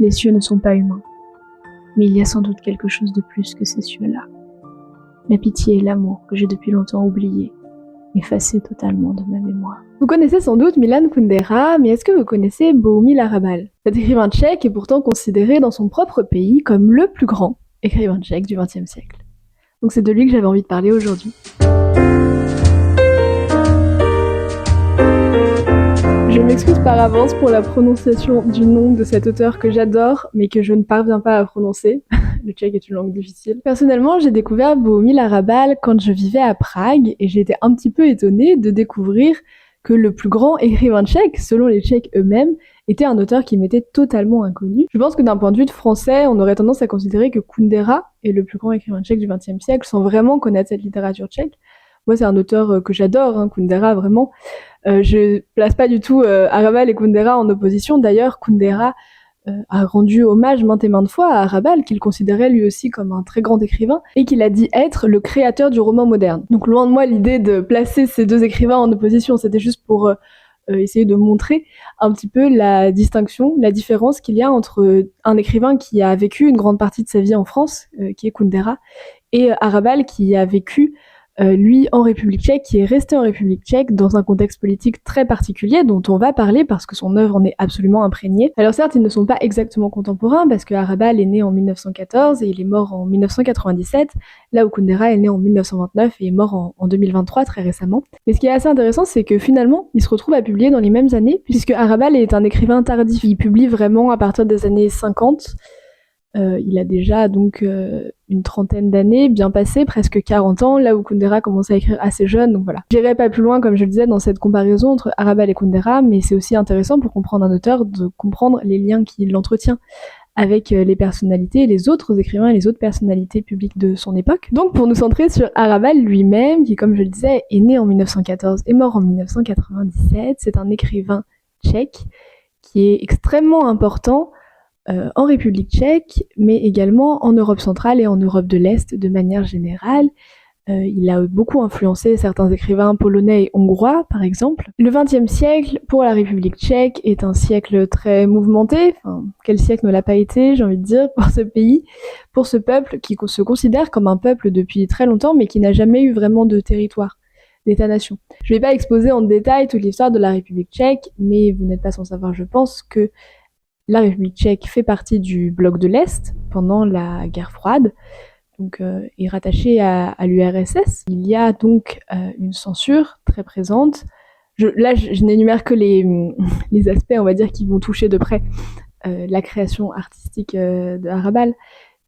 Les cieux ne sont pas humains, mais il y a sans doute quelque chose de plus que ces cieux-là. La pitié et l'amour que j'ai depuis longtemps oubliés, effacés totalement de ma mémoire. Vous connaissez sans doute Milan Kundera, mais est-ce que vous connaissez Bohumil Hrabal? Cet écrivain tchèque est pourtant considéré dans son propre pays comme le plus grand écrivain tchèque du XXe siècle. Donc c'est de lui que j'avais envie de parler aujourd'hui. Je m'excuse par avance pour la prononciation du nom de cet auteur que j'adore, mais que je ne parviens pas à prononcer. Le tchèque est une langue difficile. Personnellement, j'ai découvert Bohumil Hrabal quand je vivais à Prague, et j'ai été un petit peu étonnée de découvrir que le plus grand écrivain tchèque, selon les Tchèques eux-mêmes, était un auteur qui m'était totalement inconnu. Je pense que d'un point de vue de français, on aurait tendance à considérer que Kundera est le plus grand écrivain tchèque du XXe siècle, sans vraiment connaître cette littérature tchèque. Moi, c'est un auteur que j'adore, Kundera, vraiment. Je place pas du tout Hrabal et Kundera en opposition. D'ailleurs, Kundera a rendu hommage maintes et maintes fois à Hrabal, qu'il considérait lui aussi comme un très grand écrivain, et qu'il a dit être le créateur du roman moderne. Donc loin de moi l'idée de placer ces deux écrivains en opposition, c'était juste pour essayer de montrer un petit peu la distinction, la différence qu'il y a entre un écrivain qui a vécu une grande partie de sa vie en France, qui est Kundera, et Hrabal qui a vécu lui en République tchèque, qui est resté en République tchèque dans un contexte politique très particulier dont on va parler parce que son œuvre en est absolument imprégnée. Alors certes, ils ne sont pas exactement contemporains parce que Hrabal est né en 1914 et il est mort en 1997, là où Kundera est né en 1929 et est mort en 2023 très récemment. Mais ce qui est assez intéressant, c'est que finalement, ils se retrouvent à publier dans les mêmes années puisque Hrabal est un écrivain tardif. Il publie vraiment à partir des années 50. Il a déjà donc une trentaine d'années, bien passé, presque 40 ans, là où Kundera commence à écrire assez jeune, donc voilà. J'irai pas plus loin, comme je le disais, dans cette comparaison entre Hrabal et Kundera, mais c'est aussi intéressant pour comprendre un auteur de comprendre les liens qu'il entretient avec les personnalités, les autres écrivains et les autres personnalités publiques de son époque. Donc pour nous centrer sur Hrabal lui-même, qui comme je le disais, est né en 1914 et mort en 1997, c'est un écrivain tchèque qui est extrêmement important en République tchèque, mais également en Europe centrale et en Europe de l'Est de manière générale. Il a beaucoup influencé certains écrivains polonais et hongrois, par exemple. Le XXe siècle, pour la République tchèque, est un siècle très mouvementé. Enfin, quel siècle ne l'a pas été, j'ai envie de dire, pour ce pays, pour ce peuple qui se considère comme un peuple depuis très longtemps, mais qui n'a jamais eu vraiment de territoire, d'État-nation. Je ne vais pas exposer en détail toute l'histoire de la République tchèque, mais vous n'êtes pas sans savoir, je pense, que la République tchèque fait partie du bloc de l'Est pendant la guerre froide, donc est rattachée à l'URSS. Il y a donc une censure très présente. Je n'énumère que les aspects, on va dire, qui vont toucher de près la création artistique de Hrabal.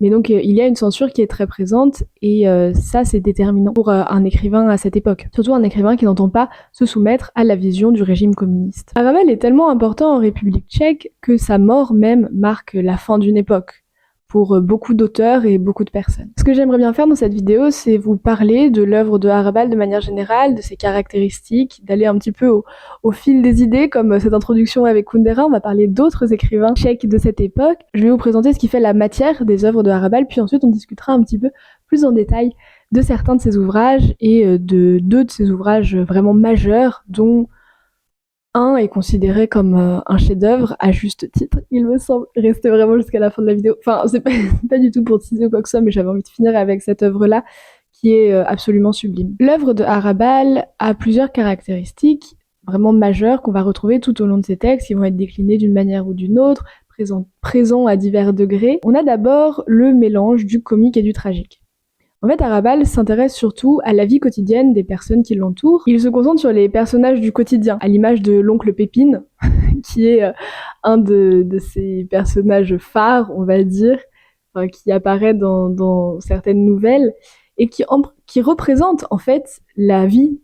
Mais donc il y a une censure qui est très présente et ça c'est déterminant pour un écrivain à cette époque. Surtout un écrivain qui n'entend pas se soumettre à la vision du régime communiste. Hrabal est tellement important en République tchèque que sa mort même marque la fin d'une époque pour beaucoup d'auteurs et beaucoup de personnes. Ce que j'aimerais bien faire dans cette vidéo, c'est vous parler de l'œuvre de Hrabal de manière générale, de ses caractéristiques, d'aller un petit peu au fil des idées, comme cette introduction avec Kundera. On va parler d'autres écrivains tchèques de cette époque. Je vais vous présenter ce qui fait la matière des œuvres de Hrabal, puis ensuite on discutera un petit peu plus en détail de certains de ses ouvrages et de deux de ses ouvrages vraiment majeurs, dont un est considéré comme un chef-d'œuvre à juste titre, il me semble. Restez vraiment jusqu'à la fin de la vidéo. Enfin, c'est pas du tout pour teaser ou quoi que ce soit, mais j'avais envie de finir avec cette œuvre-là qui est absolument sublime. L'œuvre de Hrabal a plusieurs caractéristiques vraiment majeures qu'on va retrouver tout au long de ses textes, qui vont être déclinés d'une manière ou d'une autre, présents à divers degrés. On a d'abord le mélange du comique et du tragique. En fait, Hrabal s'intéresse surtout à la vie quotidienne des personnes qui l'entourent. Il se concentre sur les personnages du quotidien, à l'image de l'oncle Pépine, qui est un de ces personnages phares, on va dire, qui apparaît dans certaines nouvelles, et qui représente en fait la vie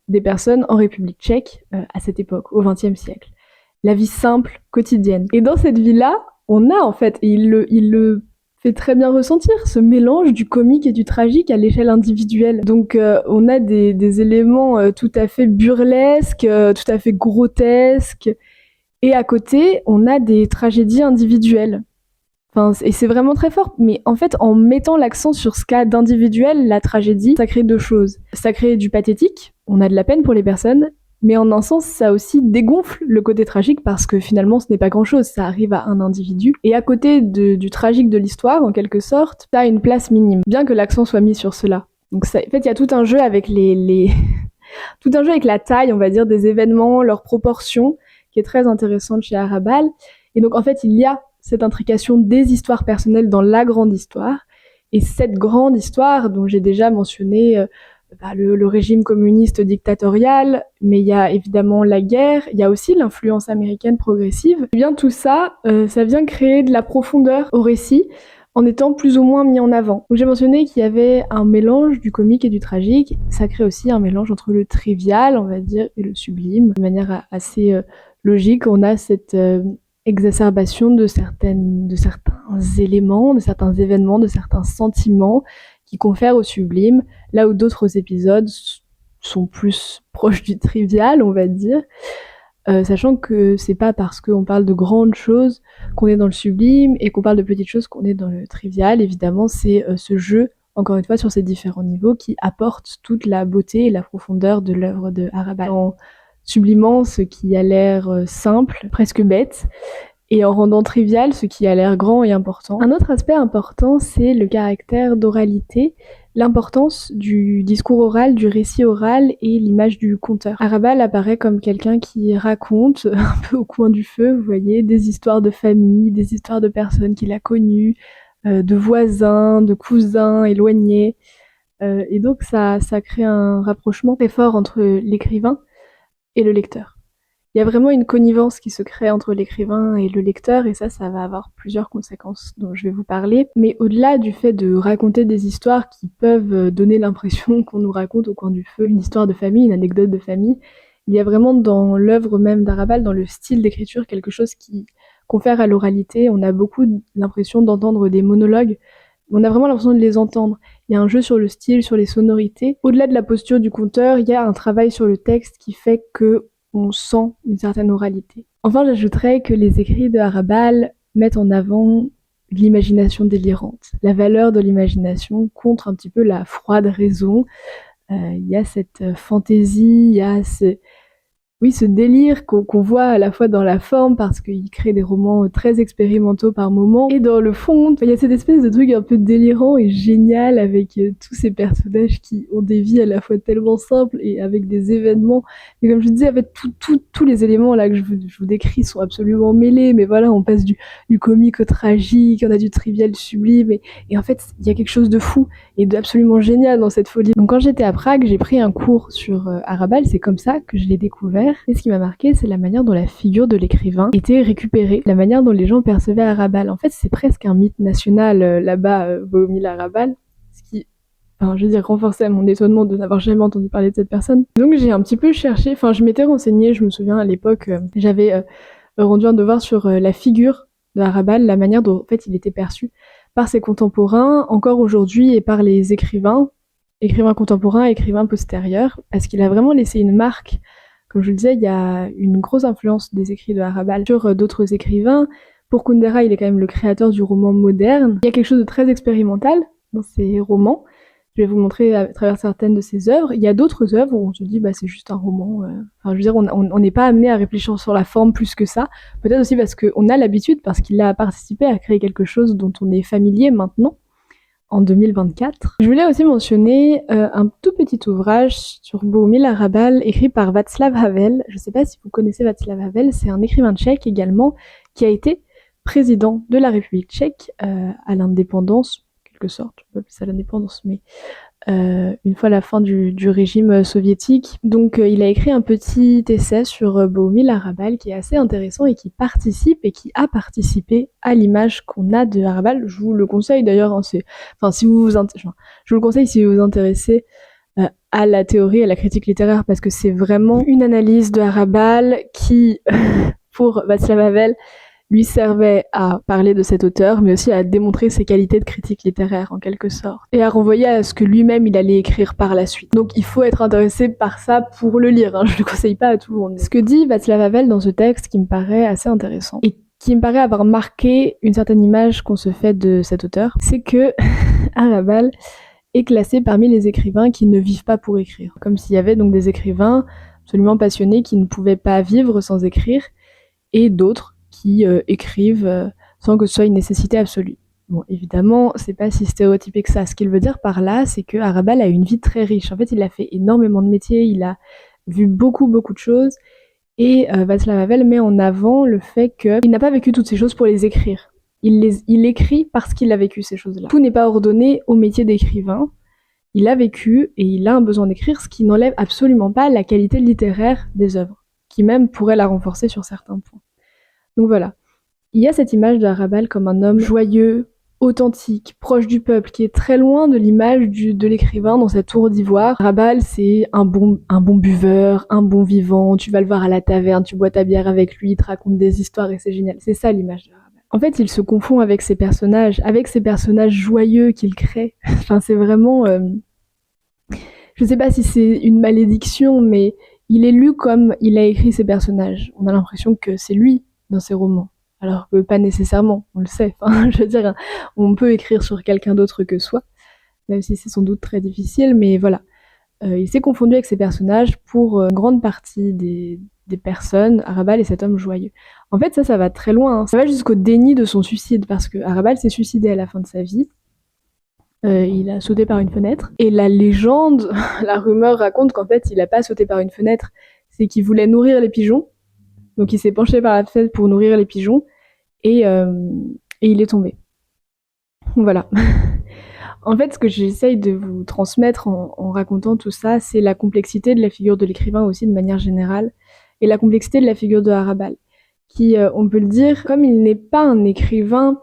des personnes en République tchèque à cette époque, au XXe siècle. La vie simple, quotidienne. Et dans cette vie-là, on a en fait, et il le fait très bien ressentir ce mélange du comique et du tragique à l'échelle individuelle. Donc on a des éléments tout à fait burlesques, tout à fait grotesques, et à côté, on a des tragédies individuelles. Enfin, et c'est vraiment très fort, mais en fait, en mettant l'accent sur ce cas d'individuel, la tragédie, ça crée deux choses. Ça crée du pathétique, on a de la peine pour les personnes, Mais en un sens, ça aussi dégonfle le côté tragique parce que finalement, ce n'est pas grand-chose. Ça arrive à un individu. Et à côté du tragique de l'histoire, en quelque sorte, ça a une place minime, bien que l'accent soit mis sur cela. Donc ça, en fait, il y a tout un jeu avec tout un jeu avec la taille, on va dire, des événements, leurs proportions, qui est très intéressante chez Arabal. Et donc, en fait, il y a cette intrication des histoires personnelles dans la grande histoire. Et cette grande histoire, dont j'ai déjà mentionné le régime communiste dictatorial, mais il y a évidemment la guerre, il y a aussi l'influence américaine progressive. Et bien tout ça, ça vient créer de la profondeur au récit, en étant plus ou moins mis en avant. Donc j'ai mentionné qu'il y avait un mélange du comique et du tragique. Ça crée aussi un mélange entre le trivial, on va dire, et le sublime. De manière assez logique, on a cette exacerbation de certains éléments, de certains événements, de certains sentiments qui confèrent au sublime, là où d'autres épisodes sont plus proches du trivial, on va dire. Sachant que c'est pas parce qu'on parle de grandes choses qu'on est dans le sublime et qu'on parle de petites choses qu'on est dans le trivial. Évidemment, c'est ce jeu, encore une fois, sur ces différents niveaux qui apporte toute la beauté et la profondeur de l'œuvre de Arabal. En sublimant ce qui a l'air simple, presque bête, et en rendant trivial ce qui a l'air grand et important. Un autre aspect important, c'est le caractère d'oralité, l'importance du discours oral, du récit oral et l'image du conteur. Arabal apparaît comme quelqu'un qui raconte, un peu au coin du feu, vous voyez, des histoires de famille, des histoires de personnes qu'il a connues, de voisins, de cousins éloignés. Et donc ça crée un rapprochement très fort entre l'écrivain et le lecteur. Il y a vraiment une connivence qui se crée entre l'écrivain et le lecteur, et ça va avoir plusieurs conséquences dont je vais vous parler. Mais au-delà du fait de raconter des histoires qui peuvent donner l'impression qu'on nous raconte au coin du feu une histoire de famille, une anecdote de famille, il y a vraiment dans l'œuvre même d'Arabal, dans le style d'écriture, quelque chose qui confère à l'oralité. On a beaucoup l'impression d'entendre des monologues, on a vraiment l'impression de les entendre. Il y a un jeu sur le style, sur les sonorités. Au-delà de la posture du conteur, il y a un travail sur le texte qui fait que on sent une certaine oralité. Enfin, j'ajouterais que les écrits de Arabal mettent en avant l'imagination délirante, la valeur de l'imagination contre un petit peu la froide raison. Il y a cette fantaisie, il y a ce délire qu'on voit à la fois dans la forme parce qu'il crée des romans très expérimentaux par moments et dans le fond, il y a cette espèce de truc un peu délirant et génial avec tous ces personnages qui ont des vies à la fois tellement simples et avec des événements. Et comme je disais, en fait, tous les éléments là que je vous décris sont absolument mêlés, mais voilà, on passe du comique au tragique, on a du trivial sublime et en fait, il y a quelque chose de fou et d'absolument génial dans cette folie. Donc quand j'étais à Prague, j'ai pris un cours sur Arabal, c'est comme ça que je l'ai découvert. Et ce qui m'a marqué, c'est la manière dont la figure de l'écrivain était récupérée, la manière dont les gens percevaient Arabal. En fait, c'est presque un mythe national là-bas, Bohumil Arabal, ce qui, je veux dire, renforçait mon étonnement de n'avoir jamais entendu parler de cette personne. Donc j'ai un petit peu cherché, je m'étais renseignée, je me souviens à l'époque, j'avais rendu un devoir sur la figure de Arabal, la manière dont en fait il était perçu par ses contemporains, encore aujourd'hui, et par les écrivains contemporains, écrivains postérieurs, parce qu'il a vraiment laissé une marque. Comme je le disais, il y a une grosse influence des écrits de Arabal sur d'autres écrivains. Pour Kundera, il est quand même le créateur du roman moderne. Il y a quelque chose de très expérimental dans ses romans. Je vais vous montrer à travers certaines de ses œuvres. Il y a d'autres œuvres où on se dit c'est juste un roman. Je veux dire, on n'est pas amené à réfléchir sur la forme plus que ça. Peut-être aussi parce qu'on a l'habitude, parce qu'il a participé à créer quelque chose dont on est familier maintenant. En 2024. Je voulais aussi mentionner un tout petit ouvrage sur Bohumil Arabal écrit par Václav Havel. Je ne sais pas si vous connaissez Václav Havel, c'est un écrivain tchèque également qui a été président de la République tchèque à l'indépendance, en quelque sorte, on peut appeler ça l'indépendance, mais une fois la fin du régime soviétique. Donc il a écrit un petit essai sur Bohumil Arabal qui est assez intéressant et qui participe et qui a participé à l'image qu'on a de Arabal. Je vous le conseille d'ailleurs, je vous le conseille si vous vous intéressez à la théorie, à la critique littéraire, parce que c'est vraiment une analyse de Arabal qui, pour Václav Havel, lui servait à parler de cet auteur, mais aussi à démontrer ses qualités de critique littéraire, en quelque sorte, et à renvoyer à ce que lui-même il allait écrire par la suite. Donc il faut être intéressé par ça pour le lire, je le conseille pas à tout le monde. Ce que dit Václav Havel dans ce texte qui me paraît assez intéressant, et qui me paraît avoir marqué une certaine image qu'on se fait de cet auteur, c'est que Arabal est classé parmi les écrivains qui ne vivent pas pour écrire. Comme s'il y avait donc des écrivains absolument passionnés qui ne pouvaient pas vivre sans écrire, et d'autres qui écrivent sans que ce soit une nécessité absolue. Bon, évidemment, c'est pas si stéréotypé que ça. Ce qu'il veut dire par là, c'est que Arabal a une vie très riche. En fait, il a fait énormément de métiers, il a vu beaucoup de choses, et Václav Havel met en avant le fait qu'il n'a pas vécu toutes ces choses pour les écrire. Il écrit parce qu'il a vécu ces choses-là. Tout n'est pas ordonné au métier d'écrivain. Il a vécu et il a un besoin d'écrire, ce qui n'enlève absolument pas la qualité littéraire des œuvres, qui même pourrait la renforcer sur certains points. Donc voilà. Il y a cette image d'Arabal comme un homme joyeux, authentique, proche du peuple, qui est très loin de l'image de l'écrivain dans sa tour d'ivoire. Arabal, c'est un bon buveur, un bon vivant, tu vas le voir à la taverne, tu bois ta bière avec lui, il te raconte des histoires et c'est génial. C'est ça l'image d'Arabal. En fait, il se confond avec ces personnages joyeux qu'il crée. Enfin, c'est vraiment... je sais pas si c'est une malédiction, mais il est lu comme il a écrit ses personnages. On a l'impression que c'est lui dans ses romans. Alors que pas nécessairement, on le sait. Enfin, je veux dire, on peut écrire sur quelqu'un d'autre que soi, même si c'est sans doute très difficile, mais voilà. Il s'est confondu avec ses personnages pour une grande partie des personnes. Arabal est cet homme joyeux. En fait, ça va très loin. Hein. Ça va jusqu'au déni de son suicide, parce que Arabal s'est suicidé à la fin de sa vie. Il a sauté par une fenêtre. Et la légende, la rumeur raconte qu'en fait, il a pas sauté par une fenêtre, c'est qu'il voulait nourrir les pigeons. Donc il s'est penché par la fenêtre pour nourrir les pigeons. Et il est tombé. Voilà. En fait, ce que j'essaye de vous transmettre en racontant tout ça, c'est la complexité de la figure de l'écrivain aussi de manière générale, et la complexité de la figure de Arabal, qui, on peut le dire, comme il n'est pas un écrivain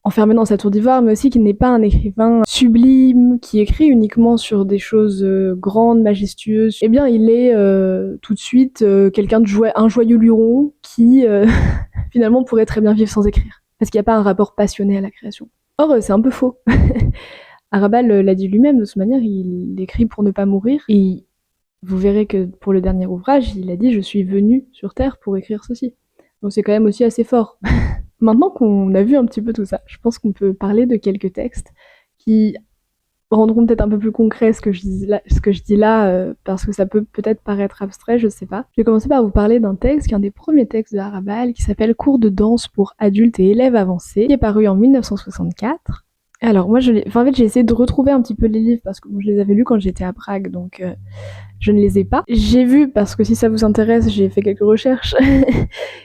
enfermé dans sa tour d'ivoire, mais aussi qu'il n'est pas un écrivain sublime, qui écrit uniquement sur des choses grandes, majestueuses, eh bien il est tout de suite quelqu'un un joyeux luron qui finalement pourrait très bien vivre sans écrire, parce qu'il n'y a pas un rapport passionné à la création. Or, c'est un peu faux. Arabal l'a dit lui-même, de toute manière, il écrit pour ne pas mourir, et vous verrez que pour le dernier ouvrage, il a dit « Je suis venu sur Terre pour écrire ceci ». Donc c'est quand même aussi assez fort. Maintenant qu'on a vu un petit peu tout ça, je pense qu'on peut parler de quelques textes qui rendront peut-être un peu plus concret ce que je dis là, parce que ça peut peut-être paraître abstrait, je sais pas. Je vais commencer par vous parler d'un texte qui est un des premiers textes de Arabal, qui s'appelle Cours de danse pour adultes et élèves avancés, qui est paru en 1964. Alors moi, j'ai essayé de retrouver un petit peu les livres, parce que je les avais lus quand j'étais à Prague, donc je ne les ai pas. J'ai vu, parce que si ça vous intéresse, j'ai fait quelques recherches,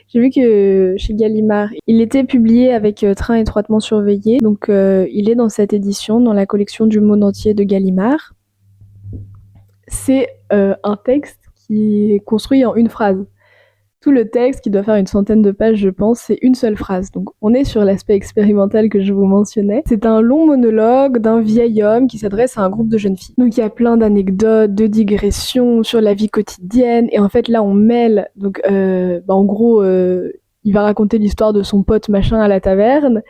j'ai vu que chez Gallimard, il était publié avec Train étroitement surveillé, donc il est dans cette édition, dans la collection du monde entier de Gallimard. C'est un texte qui est construit en une phrase. Tout le texte, qui doit faire une centaine de pages, je pense, c'est une seule phrase. Donc on est sur l'aspect expérimental que je vous mentionnais. C'est un long monologue d'un vieil homme qui s'adresse à un groupe de jeunes filles. Donc il y a plein d'anecdotes, de digressions sur la vie quotidienne. Et en fait là on mêle, donc en gros il va raconter l'histoire de son pote machin à la taverne.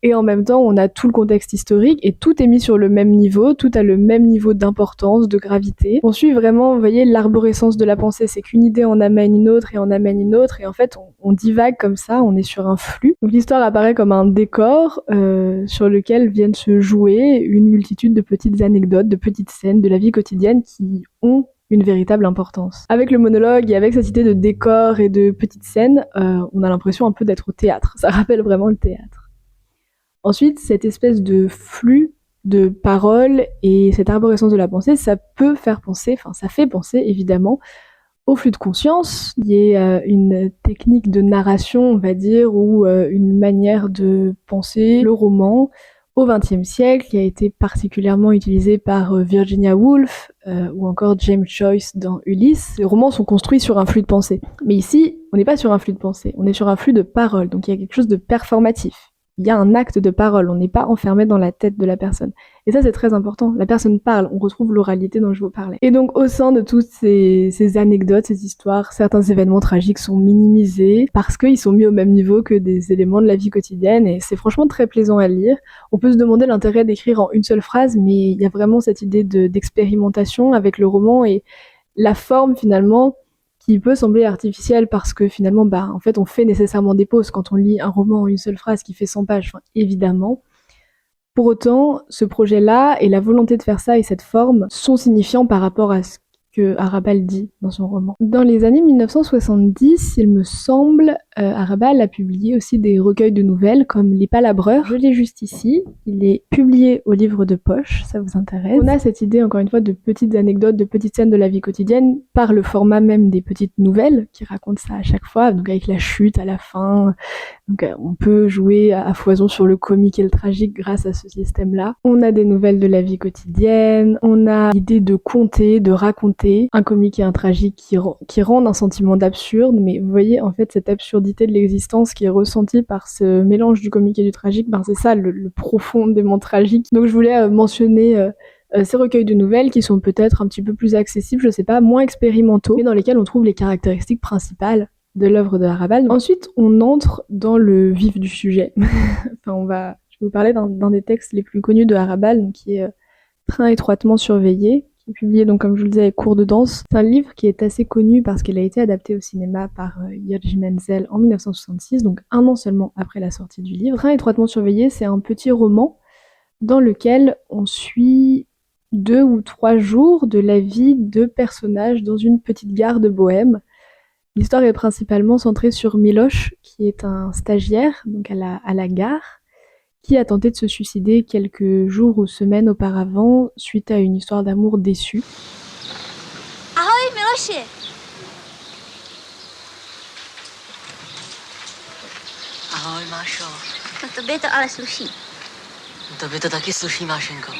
Et en même temps, on a tout le contexte historique et tout est mis sur le même niveau, tout a le même niveau d'importance, de gravité. On suit vraiment, vous voyez, l'arborescence de la pensée, c'est qu'une idée en amène une autre et en amène une autre, et en fait, on divague comme ça, on est sur un flux. Donc l'histoire apparaît comme un décor sur lequel viennent se jouer une multitude de petites anecdotes, de petites scènes de la vie quotidienne qui ont une véritable importance. Avec le monologue et avec cette idée de décor et de petites scènes, on a l'impression un peu d'être au théâtre. Ça rappelle vraiment le théâtre. Ensuite, cette espèce de flux de paroles et cette arborescence de la pensée, ça fait penser évidemment au flux de conscience, qui est une technique de narration, on va dire, ou une manière de penser le roman au XXe siècle, qui a été particulièrement utilisé par Virginia Woolf ou encore James Joyce dans Ulysse. Ces romans sont construits sur un flux de pensée. Mais ici, on n'est pas sur un flux de pensée, on est sur un flux de paroles, donc il y a quelque chose de performatif. Il y a un acte de parole, on n'est pas enfermé dans la tête de la personne. Et ça, c'est très important. La personne parle, on retrouve l'oralité dont je vous parlais. Et donc, au sein de toutes ces anecdotes, ces histoires, certains événements tragiques sont minimisés parce qu'ils sont mis au même niveau que des éléments de la vie quotidienne, et c'est franchement très plaisant à lire. On peut se demander l'intérêt d'écrire en une seule phrase, mais il y a vraiment cette idée d'expérimentation avec le roman, et la forme, finalement, qui peut sembler artificielle parce que finalement, en fait, on fait nécessairement des pauses quand on lit un roman en une seule phrase qui fait 100 pages, évidemment. Pour autant, ce projet-là et la volonté de faire ça et cette forme sont signifiants par rapport à ce que Arabal dit dans son roman. Dans les années 1970, il me semble, Arabal a publié aussi des recueils de nouvelles comme Les Palabreurs. Je l'ai juste ici. Il est publié au livre de poche, ça vous intéresse. On a cette idée, encore une fois, de petites anecdotes, de petites scènes de la vie quotidienne par le format même des petites nouvelles qui racontent ça à chaque fois, donc avec la chute à la fin. Donc on peut jouer à foison sur le comique et le tragique grâce à ce système-là. On a des nouvelles de la vie quotidienne, on a l'idée de conter, de raconter un comique et un tragique qui rendent un sentiment d'absurde, mais vous voyez en fait cette absurdité de l'existence qui est ressentie par ce mélange du comique et du tragique, ben c'est ça le profondément tragique. Donc je voulais mentionner ces recueils de nouvelles qui sont peut-être un petit peu plus accessibles, je sais pas, moins expérimentaux, mais dans lesquels on trouve les caractéristiques principales de l'œuvre de Arabal. Ensuite, on entre dans le vif du sujet. Enfin, je vais vous parler d'un des textes les plus connus de Arabal, donc qui est Train étroitement surveillé, qui est publié, donc, comme je vous le disais, avec Cours de danse. C'est un livre qui est assez connu parce qu'il a été adapté au cinéma par Jerzy Menzel en 1966, donc un an seulement après la sortie du livre. Train étroitement surveillé, c'est un petit roman dans lequel on suit 2 ou 3 jours de la vie de personnages dans une petite gare de Bohême. L'histoire est principalement centrée sur Miloš, qui est un stagiaire donc à la gare, qui a tenté de se suicider quelques jours ou semaines auparavant suite à une histoire d'amour déçue. Ahoj, Miloši! Ahoj, Mášo. No tobě to ale sluší. Tobě to taky sluší, Mášenko.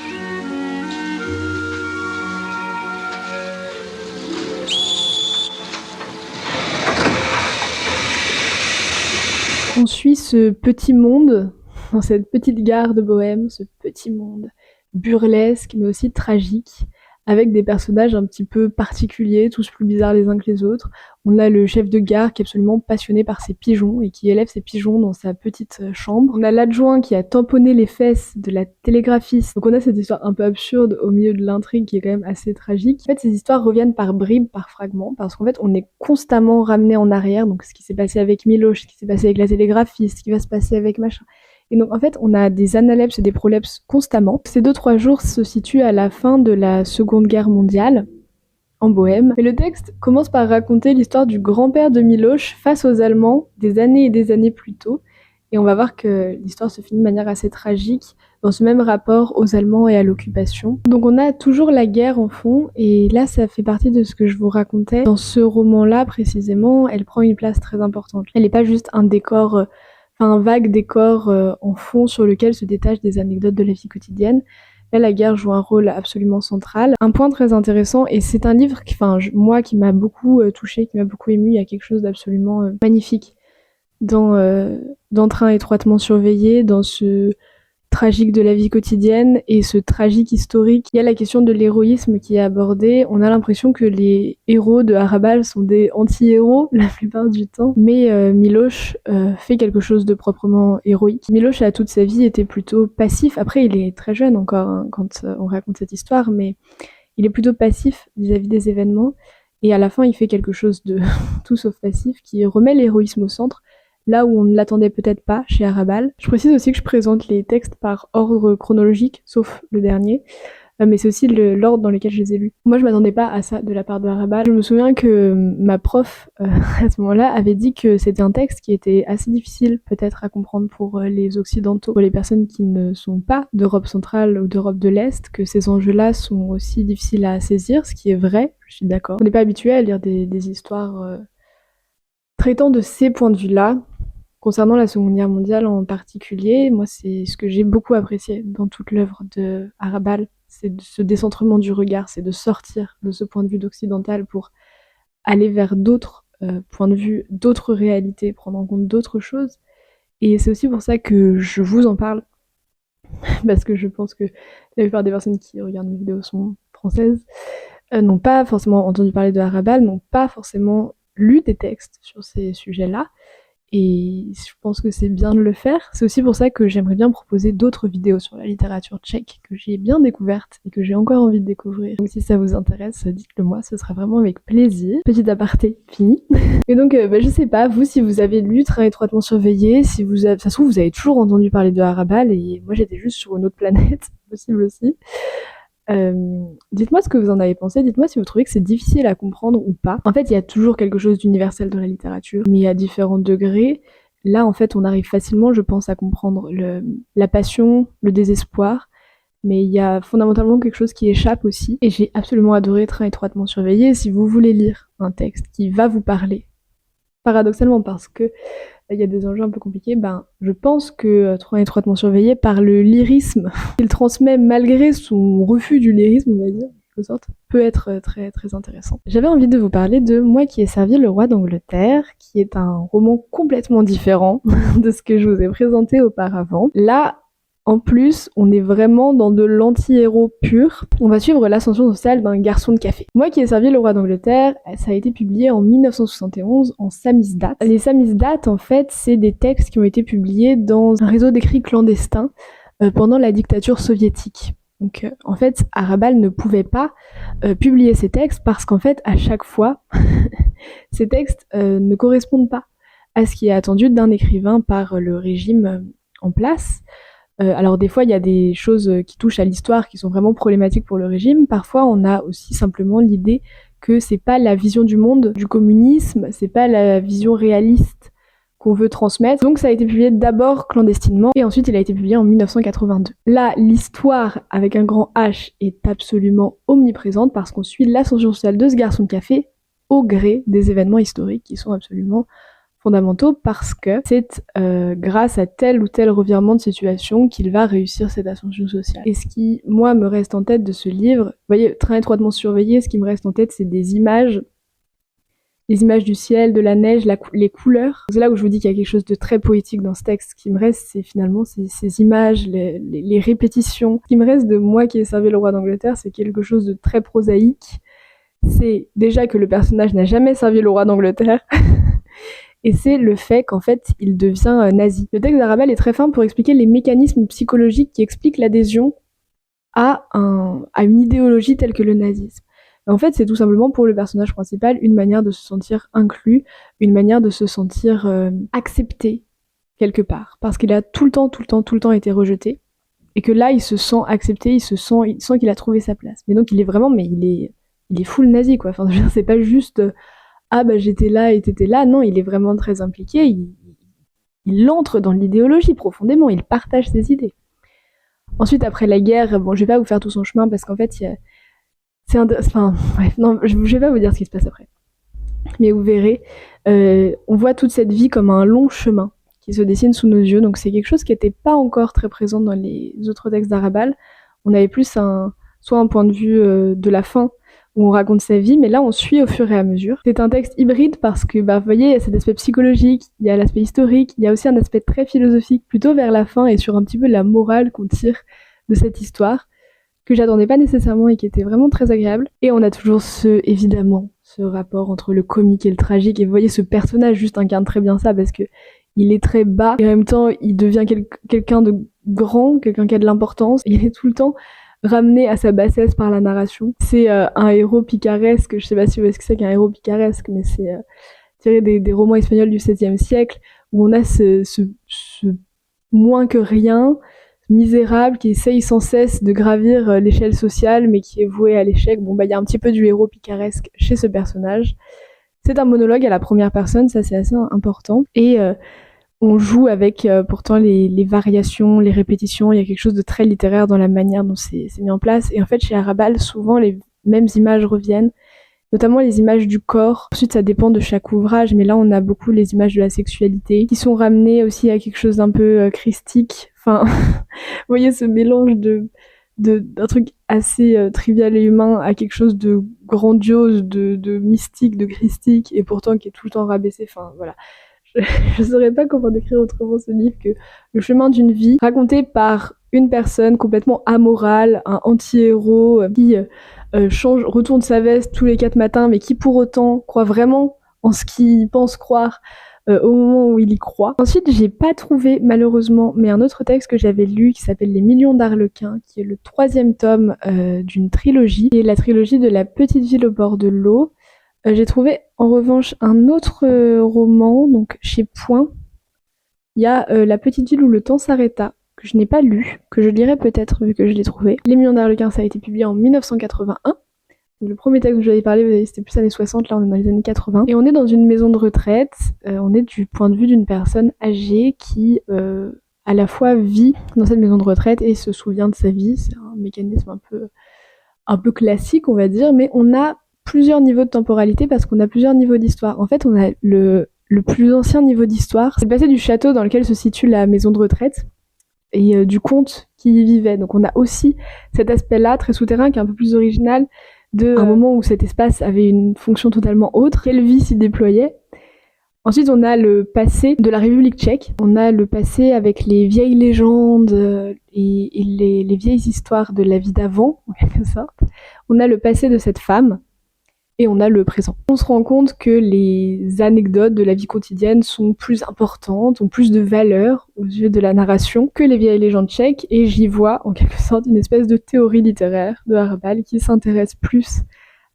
On suit ce petit monde, dans cette petite gare de Bohême, ce petit monde burlesque mais aussi tragique, avec des personnages un petit peu particuliers, tous plus bizarres les uns que les autres. On a le chef de gare qui est absolument passionné par ses pigeons et qui élève ses pigeons dans sa petite chambre. On a l'adjoint qui a tamponné les fesses de la télégraphiste. Donc on a cette histoire un peu absurde au milieu de l'intrigue qui est quand même assez tragique. En fait, ces histoires reviennent par bribes, par fragments, parce qu'en fait, on est constamment ramené en arrière. Donc ce qui s'est passé avec Miloš, ce qui s'est passé avec la télégraphiste, ce qui va se passer avec machin. Et donc en fait, on a des analepses et des prolepses constamment. Ces 2-3 jours se situent à la fin de la Seconde Guerre mondiale, en Bohême. Et le texte commence par raconter l'histoire du grand-père de Miloš face aux Allemands, des années et des années plus tôt. Et on va voir que l'histoire se finit de manière assez tragique, dans ce même rapport aux Allemands et à l'occupation. Donc on a toujours la guerre en fond, et là ça fait partie de ce que je vous racontais. Dans ce roman-là, précisément, elle prend une place très importante. Elle n'est pas juste un décor... un vague décor en fond sur lequel se détachent des anecdotes de la vie quotidienne. Là, la guerre joue un rôle absolument central. Un point très intéressant, et c'est un livre qui, moi, qui m'a beaucoup touchée, qui m'a beaucoup émue. Il y a quelque chose d'absolument magnifique dans Train étroitement surveillé, dans ce tragique de la vie quotidienne et ce tragique historique. Il y a la question de l'héroïsme qui est abordée. On a l'impression que les héros de Arabal sont des anti-héros la plupart du temps, mais Miloš fait quelque chose de proprement héroïque. Miloš a toute sa vie été plutôt passif. Après, il est très jeune encore hein, quand on raconte cette histoire, mais il est plutôt passif vis-à-vis des événements. Et à la fin, il fait quelque chose de tout sauf passif qui remet l'héroïsme au centre, là où on ne l'attendait peut-être pas chez Arabal. Je précise aussi que je présente les textes par ordre chronologique, sauf le dernier, mais c'est aussi l'ordre dans lequel je les ai lus. Moi, je m'attendais pas à ça de la part de Arabal. Je me souviens que ma prof, à ce moment-là, avait dit que c'était un texte qui était assez difficile peut-être à comprendre pour les occidentaux, pour les personnes qui ne sont pas d'Europe centrale ou d'Europe de l'Est, que ces enjeux-là sont aussi difficiles à saisir, ce qui est vrai, je suis d'accord. On n'est pas habitué à lire des histoires traitant de ces points de vue-là. Concernant la Seconde Guerre mondiale en particulier, moi c'est ce que j'ai beaucoup apprécié dans toute l'œuvre de Arabal, c'est ce décentrement du regard, c'est de sortir de ce point de vue d'occidental pour aller vers d'autres points de vue, d'autres réalités, prendre en compte d'autres choses. Et c'est aussi pour ça que je vous en parle, parce que je pense que la plupart des personnes qui regardent mes vidéos sont françaises, n'ont pas forcément entendu parler de Arabal, n'ont pas forcément lu des textes sur ces sujets-là. Et je pense que c'est bien de le faire. C'est aussi pour ça que j'aimerais bien proposer d'autres vidéos sur la littérature tchèque que j'ai bien découverte et que j'ai encore envie de découvrir. Donc si ça vous intéresse, dites-le moi, ce sera vraiment avec plaisir. Petit aparté, fini. Et donc, je sais pas, vous, si vous avez lu Train étroitement surveillé, si vous avez... De toute façon, vous avez toujours entendu parler de Arabal et moi j'étais juste sur une autre planète, possible aussi. Dites-moi ce que vous en avez pensé, dites-moi si vous trouvez que c'est difficile à comprendre ou pas. En fait, il y a toujours quelque chose d'universel dans la littérature, mais à différents degrés. Là, en fait, on arrive facilement, je pense, à comprendre la passion, le désespoir, mais il y a fondamentalement quelque chose qui échappe aussi. Et j'ai absolument adoré Train étroitement surveillé. Si vous voulez lire un texte qui va vous parler, paradoxalement parce que il y a des enjeux un peu compliqués, je pense que Train étroitement surveillé, par le lyrisme qu'il transmet malgré son refus du lyrisme, on va dire, en quelque sorte, peut être très très intéressant. J'avais envie de vous parler de Moi qui ai servi le roi d'Angleterre, qui est un roman complètement différent de ce que je vous ai présenté auparavant. Là, en plus, on est vraiment dans de l'anti-héros pur. On va suivre l'ascension sociale d'un garçon de café. Moi qui ai servi le roi d'Angleterre, ça a été publié en 1971 en samizdat. Les samizdat, en fait, c'est des textes qui ont été publiés dans un réseau d'écrits clandestins pendant la dictature soviétique. Donc, en fait, Arabal ne pouvait pas publier ces textes parce qu'en fait, à chaque fois, ces textes ne correspondent pas à ce qui est attendu d'un écrivain par le régime en place. Alors des fois, il y a des choses qui touchent à l'histoire qui sont vraiment problématiques pour le régime. Parfois, on a aussi simplement l'idée que c'est pas la vision du monde du communisme, c'est pas la vision réaliste qu'on veut transmettre. Donc ça a été publié d'abord clandestinement et ensuite il a été publié en 1982. Là, l'histoire avec un grand H est absolument omniprésente parce qu'on suit l'ascension sociale de ce garçon de café au gré des événements historiques qui sont absolument fondamentaux parce que c'est grâce à tel ou tel revirement de situation qu'il va réussir cette ascension sociale. Et ce qui, moi, me reste en tête de ce livre, vous voyez, Train étroitement surveillé, ce qui me reste en tête, c'est des images, les images du ciel, de la neige, les couleurs. C'est là où je vous dis qu'il y a quelque chose de très poétique dans ce texte. Ce qui me reste, c'est finalement ces images, les répétitions. Ce qui me reste de Moi qui ai servi le roi d'Angleterre, c'est quelque chose de très prosaïque. C'est déjà que le personnage n'a jamais servi le roi d'Angleterre. Et c'est le fait qu'en fait, il devient nazi. Le texte d'Arabal est très fin pour expliquer les mécanismes psychologiques qui expliquent l'adhésion à une idéologie telle que le nazisme. Et en fait, c'est tout simplement pour le personnage principal une manière de se sentir inclus, une manière de se sentir accepté quelque part. Parce qu'il a tout le temps été rejeté. Et que là, il se sent accepté, il sent qu'il a trouvé sa place. Mais donc, il est full nazi, quoi. Enfin, je veux dire, c'est pas juste... j'étais là et t'étais là. Non, il est vraiment très impliqué, il entre dans l'idéologie profondément, il partage ses idées. Ensuite, après la guerre, je vais pas vous faire tout son chemin parce qu'en fait, je vais pas vous dire ce qui se passe après. Mais vous verrez, on voit toute cette vie comme un long chemin qui se dessine sous nos yeux, donc c'est quelque chose qui n'était pas encore très présent dans les autres textes d'Arabal. On avait plus soit un point de vue de la fin, où on raconte sa vie, mais là on suit au fur et à mesure. C'est un texte hybride parce que, vous voyez, il y a cet aspect psychologique, il y a l'aspect historique, il y a aussi un aspect très philosophique, plutôt vers la fin et sur un petit peu la morale qu'on tire de cette histoire, que j'attendais pas nécessairement et qui était vraiment très agréable. Et on a toujours évidemment, ce rapport entre le comique et le tragique, et vous voyez, ce personnage juste incarne très bien ça parce que il est très bas et en même temps il devient quelqu'un de grand, quelqu'un qui a de l'importance, et il est tout le temps ramené à sa bassesse par la narration. C'est un héros picaresque, je sais pas si vous voyez ce que c'est qu'un héros picaresque, mais c'est tiré des romans espagnols du XVIIe siècle, où on a ce moins que rien, misérable, qui essaye sans cesse de gravir l'échelle sociale, mais qui est voué à l'échec. Il y a un petit peu du héros picaresque chez ce personnage. C'est un monologue à la première personne, ça c'est assez important, et on joue avec pourtant les variations, les répétitions. Il y a quelque chose de très littéraire dans la manière dont c'est mis en place. Et en fait, chez Arabal, souvent les mêmes images reviennent, notamment les images du corps. Ensuite, ça dépend de chaque ouvrage, mais là, on a beaucoup les images de la sexualité qui sont ramenées aussi à quelque chose d'un peu christique. Enfin, vous voyez ce mélange d'un truc assez trivial et humain à quelque chose de grandiose, de mystique, de christique, et pourtant qui est tout le temps rabaissé. Enfin, voilà. Je saurais pas comment décrire autrement ce livre que le chemin d'une vie raconté par une personne complètement amorale, un anti-héros qui retourne sa veste tous les 4 matins, mais qui pour autant croit vraiment en ce qu'il pense croire au moment où il y croit. Ensuite, j'ai pas trouvé malheureusement, mais un autre texte que j'avais lu qui s'appelle Les Millions d'Arlequins, qui est le 3e tome d'une trilogie, qui est la trilogie de La Petite Ville au bord de l'eau. J'ai trouvé en revanche un autre roman, donc chez Point. Il y a La Petite Ville où le temps s'arrêta, que je n'ai pas lu, que je lirai peut-être vu que je l'ai trouvé. Les Millions d'Arlequins, ça a été publié en 1981. Donc, le premier texte que j'avais parlé, vous avez, c'était plus années 60, là on est dans les années 80. Et on est dans une maison de retraite, on est du point de vue d'une personne âgée qui à la fois vit dans cette maison de retraite et se souvient de sa vie. C'est un mécanisme un peu classique, on va dire, mais on a plusieurs niveaux de temporalité parce qu'on a plusieurs niveaux d'histoire. En fait, on a le plus ancien niveau d'histoire, c'est le passé du château dans lequel se situe la maison de retraite et du comte qui y vivait. Donc on a aussi cet aspect-là, très souterrain, qui est un peu plus original, de un moment où cet espace avait une fonction totalement autre, quelle vie s'y déployait. Ensuite, on a le passé de la République tchèque. On a le passé avec les vieilles légendes et les vieilles histoires de la vie d'avant, en quelque sorte. On a le passé de cette femme et on a le présent. On se rend compte que les anecdotes de la vie quotidienne sont plus importantes, ont plus de valeur aux yeux de la narration que les vieilles légendes tchèques, et j'y vois en quelque sorte une espèce de théorie littéraire de Harabal qui s'intéresse plus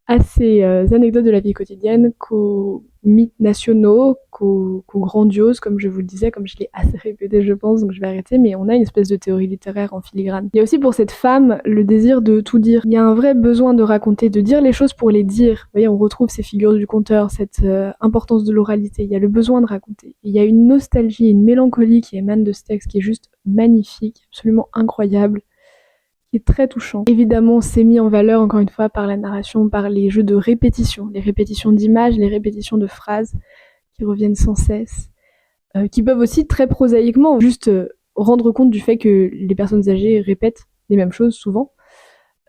à ces anecdotes de la vie quotidienne qu'aux mythes nationaux, qu'aux grandioses, comme je vous le disais, comme je l'ai assez répété je pense, donc je vais arrêter, mais on a une espèce de théorie littéraire en filigrane. Il y a aussi pour cette femme le désir de tout dire. Il y a un vrai besoin de raconter, de dire les choses pour les dire. Vous voyez, on retrouve ces figures du conteur, cette importance de l'oralité, il y a le besoin de raconter. Il y a une nostalgie, une mélancolie qui émane de ce texte qui est juste magnifique, absolument incroyable, qui est très touchant. Évidemment, c'est mis en valeur, encore une fois, par la narration, par les jeux de répétition, les répétitions d'images, les répétitions de phrases qui reviennent sans cesse, qui peuvent aussi très prosaïquement juste rendre compte du fait que les personnes âgées répètent les mêmes choses souvent,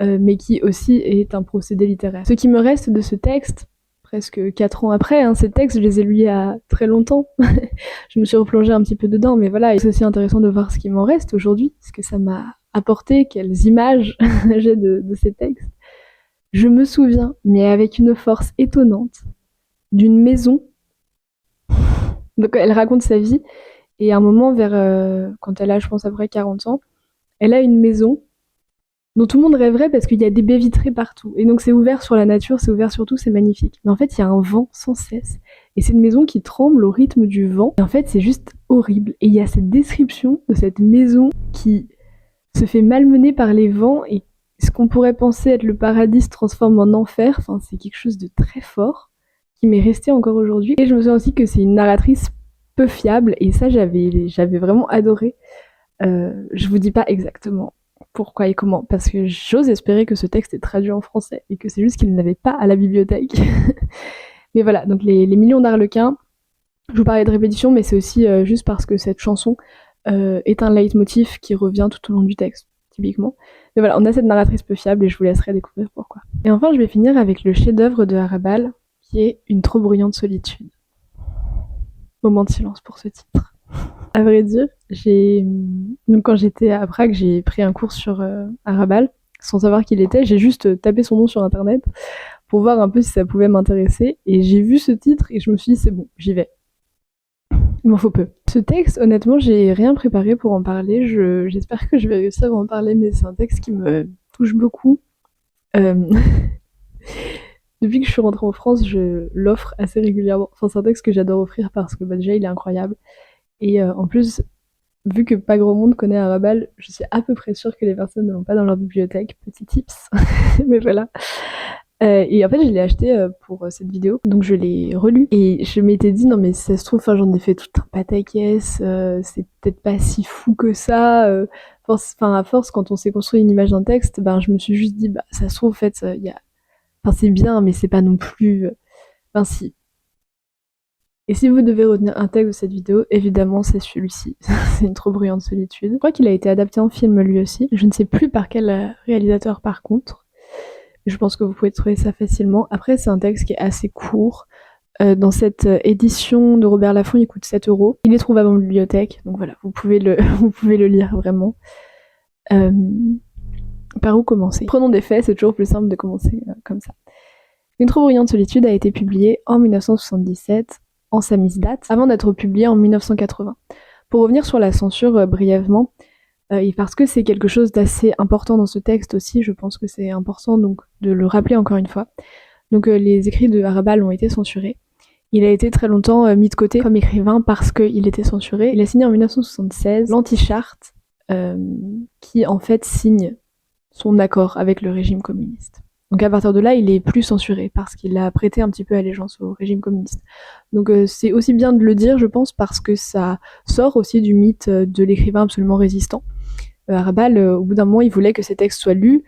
mais qui aussi est un procédé littéraire. Ce qui me reste de ce texte, presque 4 ans après, ces textes, je les ai lus il y a très longtemps. Je me suis replongée un petit peu dedans, mais voilà, et c'est aussi intéressant de voir ce qui m'en reste aujourd'hui, ce que ça m'a apporté, quelles images j'ai de ces textes. Je me souviens, mais avec une force étonnante, d'une maison. Donc elle raconte sa vie, et à un moment, quand elle a, je pense, à peu près 40 ans, elle a une maison dont tout le monde rêverait parce qu'il y a des baies vitrées partout. Et donc c'est ouvert sur la nature, c'est ouvert sur tout, c'est magnifique. Mais en fait, il y a un vent sans cesse. Et c'est une maison qui tremble au rythme du vent. Et en fait, c'est juste horrible. Et il y a cette description de cette maison qui se fait malmener par les vents, et ce qu'on pourrait penser être le paradis se transforme en enfer. Enfin, c'est quelque chose de très fort qui m'est resté encore aujourd'hui. Et je me souviens aussi que c'est une narratrice peu fiable, et ça, j'avais vraiment adoré. Je vous dis pas exactement pourquoi et comment, parce que j'ose espérer que ce texte est traduit en français et que c'est juste qu'il n'avait pas à la bibliothèque. Mais voilà, donc les Millions d'Arlequins, je vous parlais de répétition, mais c'est aussi juste parce que cette chanson est un leitmotiv qui revient tout au long du texte, typiquement. Mais voilà, on a cette narratrice peu fiable et je vous laisserai découvrir pourquoi. Et enfin, je vais finir avec le chef-d'œuvre de Harabal, qui est Une trop bruyante solitude. Moment de silence pour ce titre. À vrai dire, donc quand j'étais à Prague, j'ai pris un cours sur Harabal, sans savoir qui il était. J'ai juste tapé son nom sur internet pour voir un peu si ça pouvait m'intéresser, et j'ai vu ce titre et je me suis dit c'est bon, j'y vais. Il m'en faut peu. Ce texte, honnêtement, j'ai rien préparé pour en parler. J'espère que je vais réussir à en parler, mais c'est un texte qui me touche beaucoup. Depuis que je suis rentrée en France, je l'offre assez régulièrement. Enfin, c'est un texte que j'adore offrir parce que déjà, il est incroyable. Et en plus, vu que pas grand monde connaît Harabal, je suis à peu près sûre que les personnes ne l'ont pas dans leur bibliothèque. Petit tips. Mais voilà. Et en fait, je l'ai acheté pour cette vidéo, donc je l'ai relu. Et je m'étais dit, non mais ça se trouve, j'en ai fait tout un pataquès, c'est peut-être pas si fou que ça. À force, quand on s'est construit une image d'un texte, je me suis juste dit, ça se trouve, en fait, c'est bien, mais c'est pas non plus... si. Et si vous devez retenir un texte de cette vidéo, évidemment, c'est celui-ci. C'est Une trop bruyante solitude. Je crois qu'il a été adapté en film lui aussi. Je ne sais plus par quel réalisateur par contre. Je pense que vous pouvez trouver ça facilement. Après, c'est un texte qui est assez court. Dans cette édition de Robert Laffont, il coûte 7 €. Il est trouvable en bibliothèque, donc voilà, vous pouvez le lire vraiment. Par où commencer ? Prenons des faits, c'est toujours plus simple de commencer comme ça. Une trop bruyante solitude a été publiée en 1977 en samizdat, avant d'être publiée en 1980. Pour revenir sur la censure brièvement, et parce que c'est quelque chose d'assez important dans ce texte aussi, je pense que c'est important donc de le rappeler encore une fois. Donc les écrits de Harabal ont été censurés. Il a été très longtemps mis de côté comme écrivain parce qu'il était censuré. Il a signé en 1976 l'anti-charte qui en fait signe son accord avec le régime communiste. Donc à partir de là, il est plus censuré parce qu'il a prêté un petit peu allégeance au régime communiste. Donc c'est aussi bien de le dire, je pense, parce que ça sort aussi du mythe de l'écrivain absolument résistant. Arabal, au bout d'un moment, il voulait que ses textes soient lus,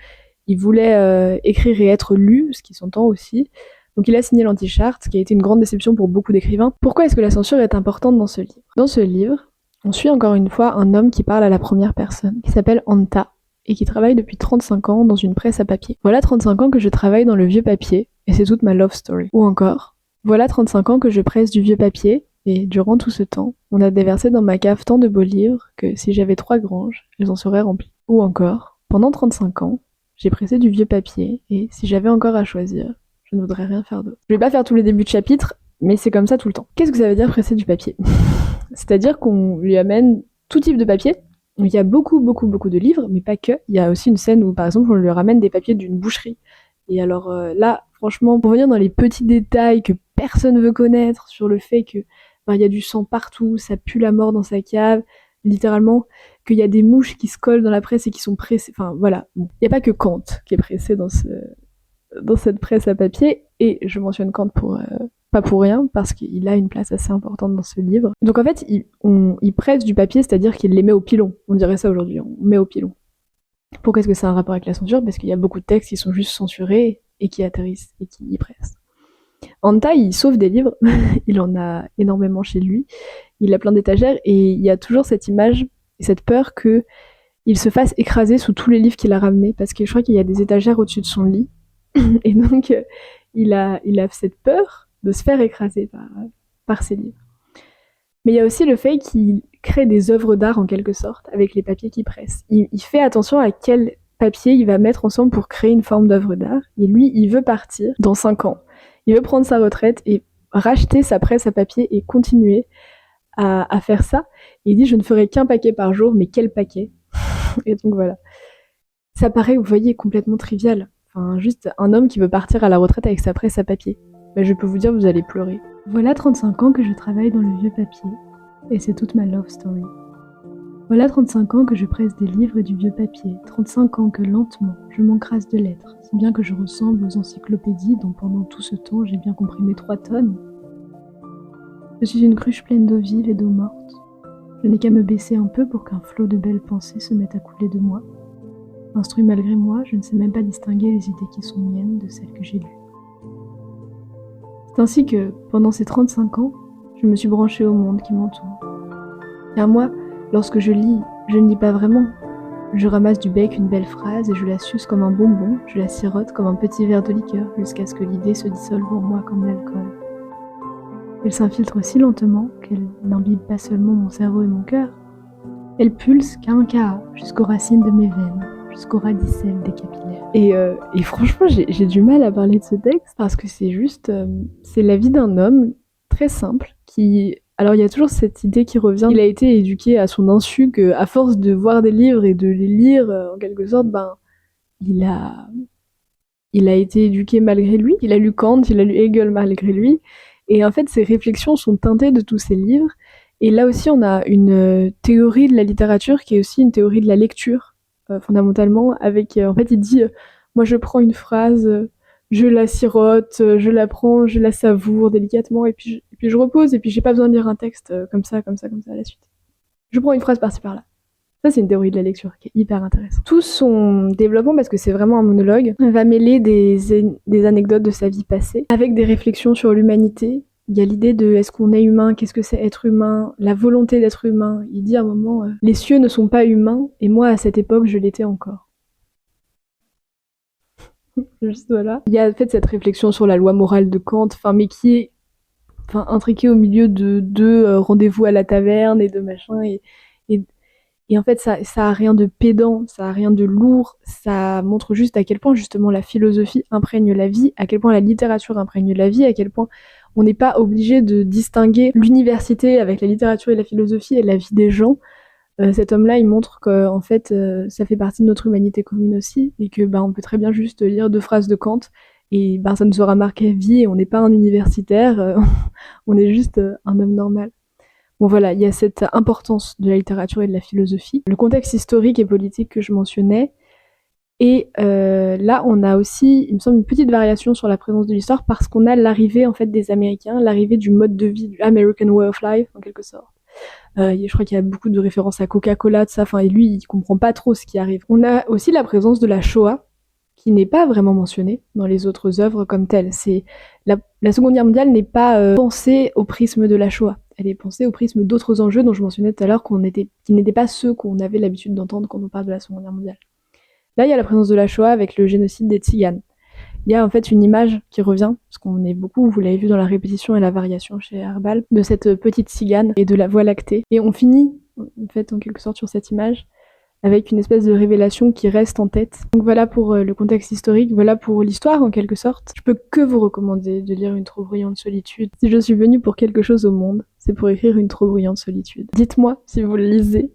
il voulait écrire et être lu, ce qui s'entend aussi. Donc il a signé l'anti-charte, qui a été une grande déception pour beaucoup d'écrivains. Pourquoi est-ce que la censure est importante dans ce livre ? Dans ce livre, on suit encore une fois un homme qui parle à la première personne, qui s'appelle Anta, et qui travaille depuis 35 ans dans une presse à papier. Voilà 35 ans que je travaille dans le vieux papier, et c'est toute ma love story. Ou encore, voilà 35 ans que je presse du vieux papier, et durant tout ce temps, on a déversé dans ma cave tant de beaux livres que si j'avais 3 granges, elles en seraient remplies. Ou encore, pendant 35 ans, j'ai pressé du vieux papier, et si j'avais encore à choisir, je ne voudrais rien faire d'autre. Je vais pas faire tous les débuts de chapitre, mais c'est comme ça tout le temps. Qu'est-ce que ça veut dire presser du papier ? C'est-à-dire qu'on lui amène tout type de papier. Il y a beaucoup de livres, mais pas que. Il y a aussi une scène où, par exemple, on lui ramène des papiers d'une boucherie. Et alors là, franchement, pour venir dans les petits détails que personne veut connaître sur le fait que il y a du sang partout, ça pue la mort dans sa cave, littéralement, qu'il y a des mouches qui se collent dans la presse et qui sont pressées. Enfin, voilà. Bon. Il n'y a pas que Kant qui est pressé dans cette presse à papier, et je mentionne Kant pas pour rien, parce qu'il a une place assez importante dans ce livre. Donc en fait, il presse du papier, c'est-à-dire qu'il les met au pilon. On dirait ça aujourd'hui, on met au pilon. Pourquoi est-ce que ça a un rapport avec la censure ? Parce qu'il y a beaucoup de textes qui sont juste censurés et qui atterrissent et qui y pressent. Anta, il sauve des livres, il en a énormément chez lui, il a plein d'étagères, et il y a toujours cette image et cette peur qu'il se fasse écraser sous tous les livres qu'il a ramenés, parce que je crois qu'il y a des étagères au-dessus de son lit, et donc il a cette peur de se faire écraser par ses livres. Mais il y a aussi le fait qu'il crée des œuvres d'art en quelque sorte avec les papiers qu'il presse. Il fait attention à quel papier il va mettre ensemble pour créer une forme d'œuvre d'art, et lui, il veut partir dans 5 ans. Il veut prendre sa retraite et racheter sa presse à papier et continuer à faire ça. Et il dit, je ne ferai qu'un paquet par jour, mais quel paquet ? Et donc voilà. Ça paraît, vous voyez, complètement trivial. Enfin, juste un homme qui veut partir à la retraite avec sa presse à papier. Mais je peux vous dire, vous allez pleurer. Voilà 35 ans que je travaille dans le vieux papier, et c'est toute ma love story. Voilà 35 ans que je presse des livres et du vieux papier, 35 ans que lentement je m'encrasse de lettres, si bien que je ressemble aux encyclopédies dont pendant tout ce temps j'ai bien comprimé 3 tonnes. Je suis une cruche pleine d'eau vive et d'eau morte. Je n'ai qu'à me baisser un peu pour qu'un flot de belles pensées se mette à couler de moi. Instruit malgré moi, je ne sais même pas distinguer les idées qui sont miennes de celles que j'ai lues. C'est ainsi que, pendant ces 35 ans, je me suis branchée au monde qui m'entoure. Car moi, lorsque je lis, je ne lis pas vraiment. Je ramasse du bec une belle phrase et je la suce comme un bonbon, je la sirote comme un petit verre de liqueur jusqu'à ce que l'idée se dissolve en moi comme l'alcool. Elle s'infiltre si lentement qu'elle n'imbibe pas seulement mon cerveau et mon cœur. Elle pulse qu'à un cas jusqu'aux racines de mes veines, jusqu'aux radicelles des capillaires. Et franchement, j'ai du mal à parler de ce texte parce que c'est juste, c'est la vie d'un homme très simple qui... Alors il y a toujours cette idée qui revient, il a été éduqué à son insu, qu'à force de voir des livres et de les lire, en quelque sorte, il a été éduqué malgré lui, il a lu Kant, il a lu Hegel malgré lui, et en fait ses réflexions sont teintées de tous ces livres, et là aussi on a une théorie de la littérature qui est aussi une théorie de la lecture, fondamentalement, avec, en fait il dit, moi je prends une phrase... je la sirote, je la prends, je la savoure délicatement, et puis je repose, et puis j'ai pas besoin de lire un texte comme ça, à la suite. Je prends une phrase par-ci par-là. Ça, c'est une théorie de la lecture qui est hyper intéressante. Tout son développement, parce que c'est vraiment un monologue, va mêler des anecdotes de sa vie passée, avec des réflexions sur l'humanité. Il y a l'idée de est-ce qu'on est humain, qu'est-ce que c'est être humain, la volonté d'être humain. Il dit à un moment, les cieux ne sont pas humains, et moi, à cette époque, je l'étais encore. Juste voilà. Il y a en fait cette réflexion sur la loi morale de Kant, mais qui est intriquée au milieu de rendez-vous à la taverne et de machin, et en fait ça a rien de pédant, ça a rien de lourd, ça montre juste à quel point justement la philosophie imprègne la vie, à quel point la littérature imprègne la vie, à quel point on n'est pas obligé de distinguer l'université avec la littérature et la philosophie et la vie des gens. Cet homme-là, il montre que en fait, ça fait partie de notre humanité commune aussi, et que on peut très bien juste lire 2 phrases de Kant, et ça nous aura marqué à vie, et on n'est pas un universitaire, on est juste un homme normal. Bon voilà, il y a cette importance de la littérature et de la philosophie, le contexte historique et politique que je mentionnais. Et là, on a aussi, il me semble, une petite variation sur la présence de l'histoire parce qu'on a l'arrivée en fait des Américains, l'arrivée du mode de vie, du American Way of Life en quelque sorte. Je crois qu'il y a beaucoup de références à Coca-Cola, de ça. Enfin, et lui, il comprend pas trop ce qui arrive. On a aussi la présence de la Shoah, qui n'est pas vraiment mentionnée dans les autres œuvres comme telle. C'est la Seconde Guerre mondiale n'est pas pensée au prisme de la Shoah. Elle est pensée au prisme d'autres enjeux dont je mentionnais tout à l'heure, qui n'étaient pas ceux qu'on avait l'habitude d'entendre quand on parle de la Seconde Guerre mondiale. Là, il y a la présence de la Shoah avec le génocide des Tziganes. Il y a en fait une image qui revient, parce qu'on est beaucoup, vous l'avez vu dans la répétition et la variation chez Herbal, de cette petite Tzigane et de la Voie lactée. Et on finit, en fait, en quelque sorte, sur cette image, avec une espèce de révélation qui reste en tête. Donc voilà pour le contexte historique, voilà pour l'histoire en quelque sorte. Je peux que vous recommander de lire Une trop bruyante solitude. Si je suis venue pour quelque chose au monde, c'est pour écrire Une trop bruyante solitude. Dites-moi si vous le lisez,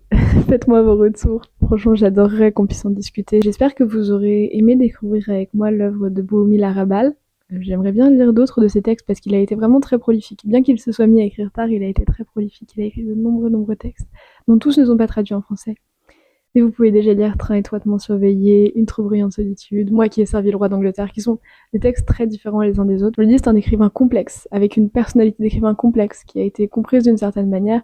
faites-moi vos retours. Franchement, j'adorerais qu'on puisse en discuter. J'espère que vous aurez aimé découvrir avec moi l'œuvre de Bohumil Arabal. J'aimerais bien lire d'autres de ses textes parce qu'il a été vraiment très prolifique. Bien qu'il se soit mis à écrire tard, il a été très prolifique. Il a écrit de nombreux textes, dont tous ne sont pas traduits en français. Et vous pouvez déjà lire Train étroitement surveillé, Une trop bruyante solitude, Moi qui ai servi le roi d'Angleterre, qui sont des textes très différents les uns des autres. Je le dis, c'est un écrivain complexe, avec une personnalité d'écrivain complexe, qui a été comprise d'une certaine manière,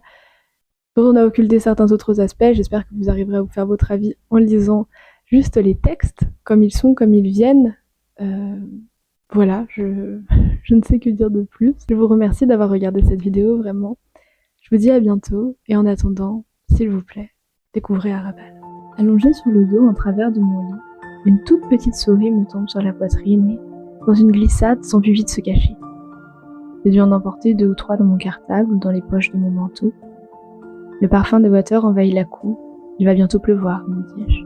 dont on a occulté certains autres aspects. J'espère que vous arriverez à vous faire votre avis en lisant juste les textes, comme ils sont, comme ils viennent. Voilà, je ne sais que dire de plus. Je vous remercie d'avoir regardé cette vidéo, vraiment. Je vous dis à bientôt, et en attendant, s'il vous plaît, découvrez Arabal. Allongée sur le dos en travers de mon lit, une toute petite souris me tombe sur la poitrine et, dans une glissade, s'enfuit vite se cacher. J'ai dû en emporter 2 ou 3 dans mon cartable ou dans les poches de mon manteau. Le parfum de water envahit la cour. Il va bientôt pleuvoir, me dis-je.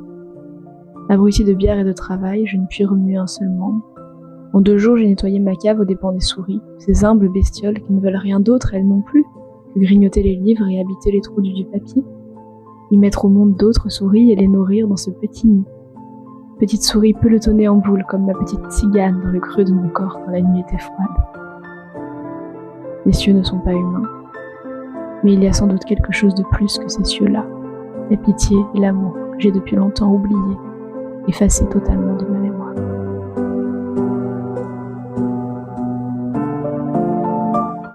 Abruti de bière et de travail, je ne puis remuer un seul membre. En 2 jours, j'ai nettoyé ma cave aux dépens des souris, ces humbles bestioles qui ne veulent rien d'autre, elles non plus, que grignoter les livres et habiter les trous du papier. Y mettre au monde d'autres souris et les nourrir dans ce petit nid. Petite souris pelotonnée en boule comme ma petite Tzigane dans le creux de mon corps quand la nuit était froide. Les cieux ne sont pas humains, mais il y a sans doute quelque chose de plus que ces cieux-là, la pitié et l'amour que j'ai depuis longtemps oubliés, effacés totalement de ma mémoire.